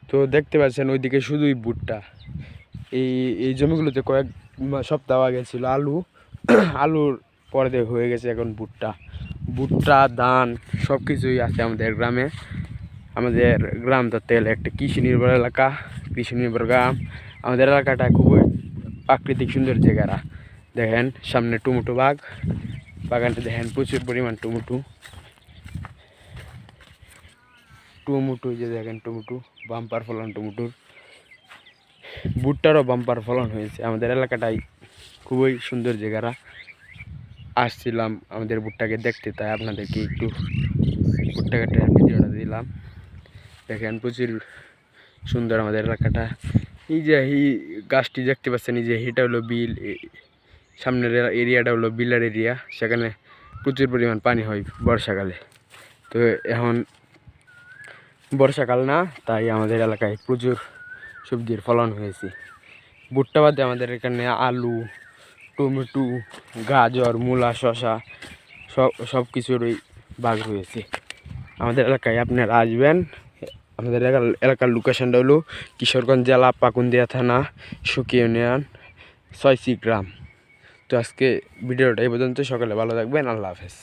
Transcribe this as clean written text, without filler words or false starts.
তো দেখতে পাচ্ছেন ওইদিকে শুধুই ভুট্টা। এই এই জমিগুলোতে কয়েক সপ্তাহ আগে ছিল আলু, আলুর পরে হয়ে গেছে এখন ভুট্টা। ভুট্টা, ধান সব কিছুই আছে আমাদের গ্রামে। আমাদের গ্রাম তো তেল একটা কৃষি নির্ভর এলাকা, কৃষি নির্ভর গ্রাম। আমাদের এলাকাটা খুবই প্রাকৃতিক সুন্দর জায়গারা। দেখেন সামনে টমেটো বাগানে দেখেন প্রচুর পরিমাণ টমেটো, যে দেখেন টমেটো বাম্পার ফলন, টমেটোর ভুট্টারও বাম্পার ফলন হয়েছে। আমাদের এলাকাটাই খুবই সুন্দর জায়গারা। আসছিলাম আমাদের ভুট্টাকে দেখতে, তাই আপনাদেরকে একটু ভুট্টা কাটার ভিডিওটা দিলাম। দেখেন প্রচুর সুন্দর আমাদের এলাকাটা। এই যে এই গাছটি দেখতে পাচ্ছেন, এই যে এটা হলো বিল, সামনের এরিয়াটা হলো বিলের এরিয়া। সেখানে প্রচুর পরিমাণ পানি হয় বর্ষাকালে। তো এখন বর্ষাকাল না, তাই আমাদের এলাকায় প্রচুর সবজির ফলন হয়েছে। ভুট্টা বাদে আমাদের এখানে আলু, টমেটো, গাজর, মূলা, শসা সব কিছুরই বাগ রয়েছে আমাদের এলাকায়। আপনারা আসবেন। আমাদের এলাকার লোকেশনটা হলো কিশোরগঞ্জ জেলা, পাকুন্দিয়া থানা, সুকি ইউনিয়ন, 6 গ্রাম। তো আজকে ভিডিওটা এই পর্যন্ত। সকালে ভালো থাকবেন। আল্লাহ হাফেজ।